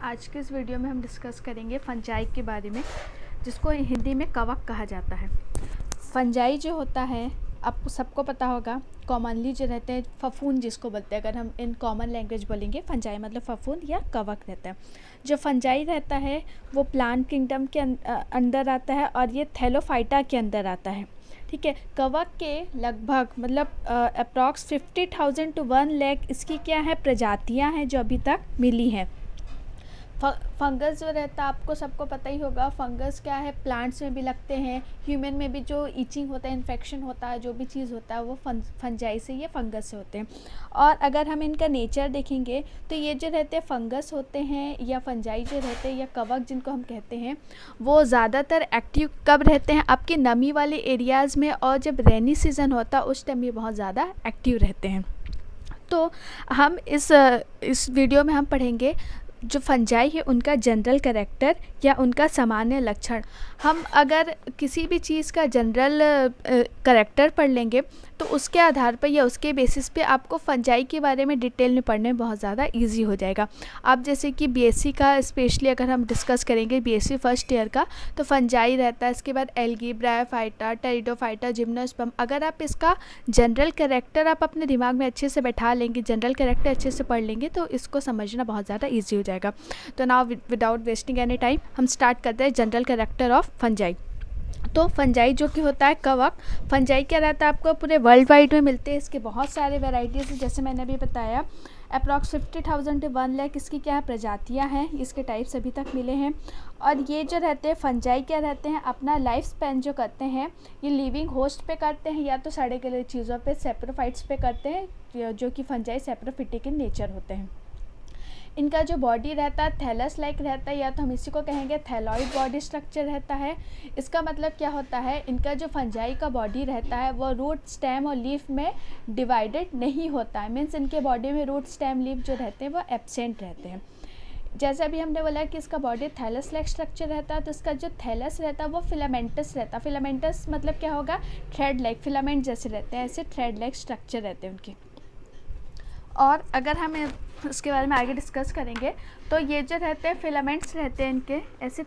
आज के इस वीडियो में हम डिस्कस करेंगे फंजाई के बारे में, जिसको हिंदी में कवक कहा जाता है। फंजाई जो होता है आपको सबको पता होगा, कॉमनली जो रहते हैं फफूंद जिसको बोलते हैं। अगर हम इन कॉमन लैंग्वेज बोलेंगे फंजाई मतलब फफूंद या कवक रहता है। जो फंजाई रहता है वो प्लांट किंगडम के अंदर आता है और ये थैलोफाइटा के अंदर आता है। ठीक है, कवक के लगभग मतलब अप्रॉक्स 50,000 to 1 लाख इसकी क्या है प्रजातियां हैं जो अभी तक मिली हैं। फंगस जो रहता है आपको सबको पता ही होगा, फंगस क्या है प्लांट्स में भी लगते हैं, ह्यूमन में भी जो ईचिंग होता है, इन्फेक्शन होता है, जो भी चीज़ होता है वो फंजाई से या फंगस से होते हैं। और अगर हम इनका नेचर देखेंगे तो ये जो रहते हैं फंगस होते हैं या फंजाई जो रहते हैं या कवक जिनको हम कहते हैं, वो ज़्यादातर एक्टिव कब रहते हैं आपके नमी वाले एरियाज़ में, और जब रेनी सीज़न होता है उस टाइम ये बहुत ज़्यादा एक्टिव रहते हैं। तो हम इस वीडियो में हम पढ़ेंगे जो फंजाई है उनका जनरल कैरेक्टर या उनका सामान्य लक्षण। हम अगर किसी भी चीज़ का जनरल कैरेक्टर पढ़ लेंगे तो उसके आधार पर या उसके बेसिस पे आपको फंजाई के बारे में डिटेल में पढ़ने में बहुत ज़्यादा इजी हो जाएगा। आप जैसे कि बीएससी का स्पेशली अगर हम डिस्कस करेंगे बीएससी फर्स्ट ईयर का, तो फंजाई रहता है, इसके बाद एल्गी, ब्रायोफाइटा, टेरिडोफाइटा, जिम्नोस्पर्म। अगर आप इसका जनरल कैरेक्टर आप अपने दिमाग में अच्छे से बैठा लेंगे, जनरल कैरेक्टर अच्छे से पढ़ लेंगे तो इसको समझना बहुत ज़्यादा ईजी हो जाएगा। तो now without wasting any time हम स्टार्ट करते हैं जनरल कैरेक्टर ऑफ फंजाई। तो फंजाई जो कि होता है कवक, फंजाई क्या रहता है आपको पूरे वर्ल्ड वाइड में मिलते हैं। इसके बहुत सारे वेराइटीज़ हैं, जैसे मैंने अभी बताया अप्रॉक्स 50,000 to 1 लाख इसकी क्या है प्रजातियां हैं, इसके टाइप्स अभी तक मिले हैं। और ये जो रहते हैं फंजाई क्या रहते हैं अपना लाइफ स्पैन जो करते हैं ये लिविंग होस्ट पे करते हैं या तो सड़े गले चीज़ों पे सेप्रोफाइट्स पे करते हैं, जो कि फंजाई सेप्रोफिटिक इन नेचर होते हैं। इनका जो बॉडी रहता है थैलस लाइक रहता है, या तो हम इसी को कहेंगे थैलॉइड बॉडी स्ट्रक्चर रहता है। इसका मतलब क्या होता है, इनका जो फंजाई का बॉडी रहता है वो रूट, स्टेम और लीफ में डिवाइडेड नहीं होता है। मीन्स इनके बॉडी में रूट, स्टेम, लीफ जो रहते हैं वो एब्सेंट रहते हैं। जैसे अभी हमने बोला कि इसका बॉडी थैलस लाइक स्ट्रक्चर रहता है, तो इसका जो थैलस रहता है वो फिलामेंटस रहता है। फिलामेंटस मतलब क्या होगा, थ्रेड लाइक, फिलामेंट जैसे रहते हैं, ऐसे थ्रेड लाइक स्ट्रक्चर रहते हैं उनके। और अगर हम उसके बारे में आगे डिस्कस करेंगे तो ये जो रहते हैं फिलामेंट्स रहते हैं इनके ऐसे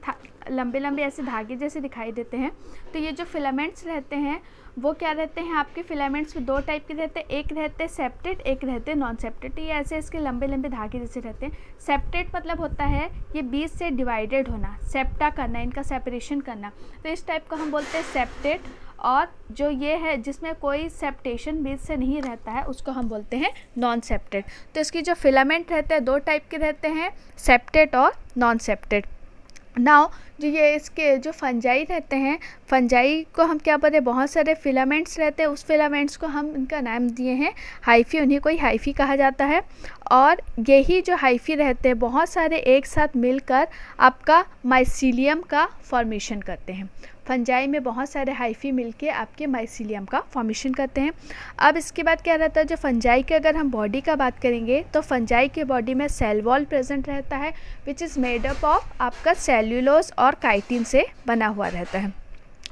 लंबे लंबे ऐसे धागे जैसे दिखाई देते हैं। तो ये जो फिलामेंट्स रहते हैं वो क्या रहते हैं आपके फिलामेंट्स में दो टाइप के रहते हैं, एक रहते हैं सेप्टेट, एक रहते हैं नॉन सेप्टेट। ये ऐसे इसके लंबे लंबे धागे जैसे रहते हैं। सेप्टेट मतलब होता है ये बीच से डिवाइडेड होना, सेप्टा करना, इनका सेपरेशन करना, तो इस टाइप को हम बोलते हैं सेप्टेट। और जो ये है जिसमें कोई सेप्टेशन बीच से नहीं रहता है उसको हम बोलते हैं नॉन सेप्टेड। तो इसकी जो फिलामेंट रहते हैं दो टाइप के रहते हैं, सेप्टेड और नॉन सेप्टेड। नाउ जो ये इसके जो फंजाई रहते हैं, फंजाई को हम क्या बोलते हैं बहुत सारे फिलामेंट्स रहते हैं, उस फिलामेंट्स को हम इनका नाम दिए हैं हाइफी, उन्हीं को ही हाइफी कहा जाता है। और यही जो हाइफी रहते हैं बहुत सारे एक साथ मिलकर आपका माइसीलियम का फॉर्मेशन करते हैं। फंजाई में बहुत सारे हाइफी मिलके आपके माइसीलियम का फॉर्मेशन करते हैं। अब इसके बाद क्या रहता है, जो फंजाई के अगर हम बॉडी का बात करेंगे तो फंजाई के बॉडी में सेल वॉल प्रेजेंट रहता है, which is made up of आपका सेल्यूलोज और काइटिन से बना हुआ रहता है।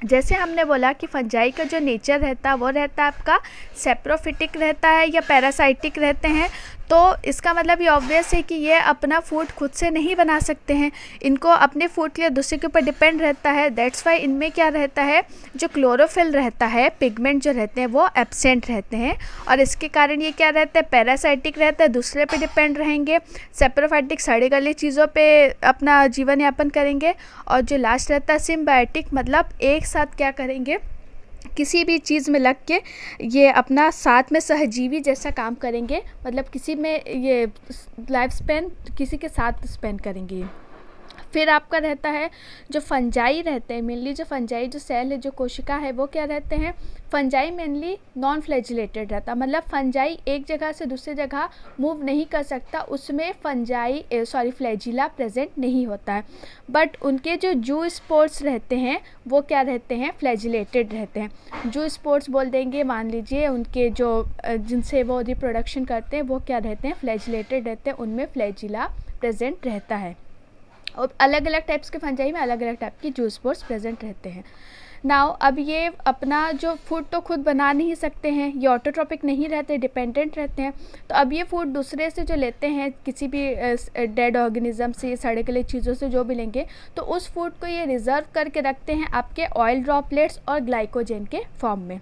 जैसे हमने बोला कि फंजाई का जो नेचर रहता है वो रहता है आपका सेप्रोफिटिक रहता है या पैरासाइटिक रहते हैं। तो इसका मतलब ये ऑब्वियस है कि ये अपना फूड खुद से नहीं बना सकते हैं, इनको अपने फूड के लिए दूसरे के ऊपर डिपेंड रहता है। दैट्स वाई इनमें क्या रहता है, जो क्लोरोफिल रहता है, पिगमेंट जो रहते हैं वो एब्सेंट रहते हैं, और इसके कारण ये क्या रहता है पैरासाइटिक रहता है, दूसरे पे डिपेंड रहेंगे। सेप्रोफाइटिक सड़े गले चीज़ों पे अपना जीवन यापन करेंगे। और जो लास्ट रहता है सिम्बायोटिक, मतलब एक साथ क्या करेंगे, किसी भी चीज़ में लग के ये अपना साथ में सहजीवी जैसा काम करेंगे, मतलब किसी में ये लाइफ स्पेन किसी के साथ स्पेंड करेंगे। फिर आपका रहता है जो फंजाई रहते हैं, मेनली जो फंजाई जो सेल है, जो कोशिका है, वो क्या रहते हैं, फंजाई मेनली नॉन फ्लैजिलेटेड रहता, मतलब फंजाई एक जगह से दूसरी जगह मूव नहीं कर सकता, उसमें फ्लैजिला प्रेजेंट नहीं होता है। बट उनके जो जू स्पोर्स रहते हैं वो क्या रहते हैं, फ्लैजिलेटेड रहते हैं। जू स्पोर्स बोल देंगे, मान लीजिए उनके जो जिनसे वो रिप्रोडक्शन करते हैं वो क्या रहते हैं, फ्लैजिलेटेड रहते हैं, उनमें फ्लैजिला प्रेजेंट रहता है। और अलग अलग टाइप्स के फंजाई में अलग अलग टाइप की जू स्पोर्स प्रेजेंट रहते हैं। नाउ अब ये अपना जो फूड तो खुद बना नहीं सकते हैं, ये ऑटोट्रॉपिक नहीं रहते, डिपेंडेंट रहते हैं। तो अब ये फूड दूसरे से जो लेते हैं, किसी भी डेड ऑर्गेनिज्म से, सड़े गले चीज़ों से जो भी लेंगे, तो उस फूड को ये रिज़र्व करके रखते हैं आपके ऑयल ड्रॉपलेट्स और ग्लाइकोजन के फॉर्म में।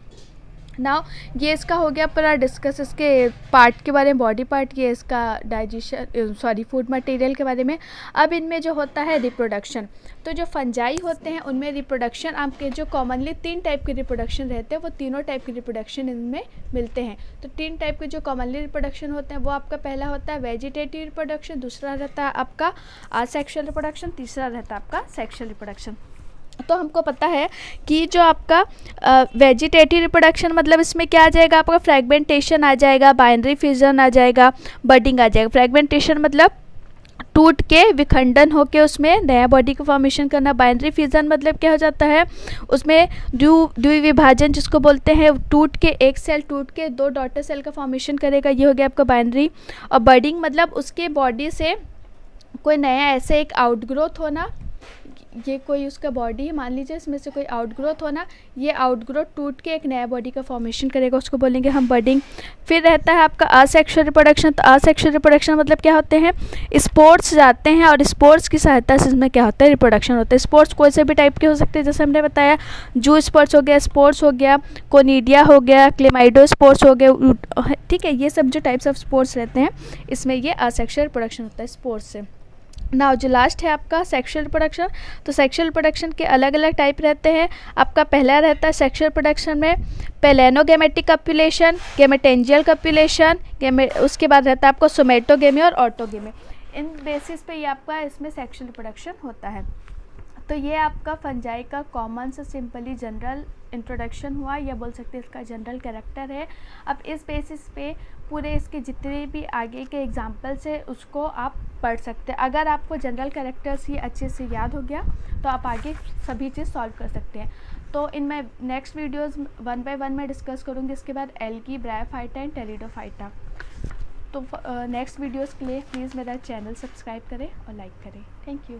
नाउ ये इसका हो गया पूरा डिस्कस इसके पार्ट के बारे में, बॉडी पार्ट, ये इसका डाइजेशन फूड मटेरियल के बारे में। अब इनमें जो होता है रिप्रोडक्शन, तो जो फंजाई होते हैं उनमें रिप्रोडक्शन आपके जो कॉमनली 3 टाइप के रिप्रोडक्शन रहते हैं, वो तीनों टाइप के रिप्रोडक्शन इनमें मिलते हैं। तो 3 टाइप के जो कॉमनली रिप्रोडक्शन होते हैं वो आपका पहला होता है वेजिटेटिव रिप्रोडक्शन, दूसरा रहता है आपका असेक्सुअल रिप्रोडक्शन, तीसरा रहता है आपका सेक्सुअल रिप्रोडक्शन। तो हमको पता है कि जो आपका वेजिटेटिव रिप्रोडक्शन मतलब इसमें क्या आ जाएगा, आपका फ्रेगमेंटेशन आ जाएगा, बाइनरी फिजन आ जाएगा, बडिंग आ जाएगा। फ्रेगमेंटेशन मतलब टूट के विखंडन होके उसमें नया बॉडी का फॉर्मेशन करना। बाइनरी फिजन मतलब क्या हो जाता है, उसमें द्विविभाजन जिसको बोलते हैं, टूट के एक सेल टूट के 2 डॉटर सेल का फॉर्मेशन करेगा, ये हो गया आपका बाइनरी। और बडिंग मतलब उसके बॉडी से कोई नया ऐसे एक आउटग्रोथ होना, ये कोई उसका बॉडी है, मान लीजिए इसमें से कोई आउटग्रोथ होना, ये आउटग्रोथ टूट के एक नया बॉडी का फॉर्मेशन करेगा, उसको बोलेंगे हम बडिंग। फिर रहता है आपका असेक्सुअल रिप्रोडक्शन। तो असेक्सुअल रिप्रोडक्शन मतलब क्या होते हैं, स्पोर्ट्स जाते हैं और स्पोर्ट्स की सहायता से इसमें क्या होता है, रिप्रोडक्शन होता है। स्पोर्ट्स कोई से भी टाइप के हो सकते हैं, जैसे हमने बताया जू स्पोर्ट्स हो गया, स्पोर्ट्स हो गया, कोनिडिया हो गया, क्लेमाइडो स्पोर्ट्स हो गया, ठीक है। ये सब जो टाइप्स ऑफ स्पोर्ट्स रहते हैं इसमें ये असेक्सुअल रिप्रोडक्शन होता है स्पोर्ट्स से। नाउ जो लास्ट है आपका सेक्सुअल रिप्रोडक्शन। तो सेक्सुअल रिप्रोडक्शन के अलग अलग टाइप रहते हैं। आपका पहला रहता है सेक्सुअल रिप्रोडक्शन में पेलेनोगेमेटिक कप्युलेशन, गेमेटेंजियल कप्युलेशन, उसके बाद रहता है आपको सोमेटोगेमी और ऑटोगेमी। इन बेसिस पे ये आपका इसमें सेक्सुअल रिप्रोडक्शन होता है। तो ये आपका फंजाई का कॉमन से सिंपली जनरल इंट्रोडक्शन हुआ, या बोल सकते हैं इसका जनरल कैरेक्टर है। अब इस बेसिस पे पूरे इसके जितने भी आगे के एग्जाम्पल्स है उसको आप पढ़ सकते हैं। अगर आपको जनरल कैरेक्टर्स ही अच्छे से याद हो गया तो आप आगे सभी चीज़ सॉल्व कर सकते हैं। तो इनमें नेक्स्ट वीडियोस 1 बाय 1 में डिस्कस करूँगी। इसके बाद एल्गी, ब्रायोफाइटा एंड टेरिडोफाइटा। तो नेक्स्ट वीडियोस के लिए प्लीज़ मेरा चैनल सब्सक्राइब करें और लाइक करें। Thank you.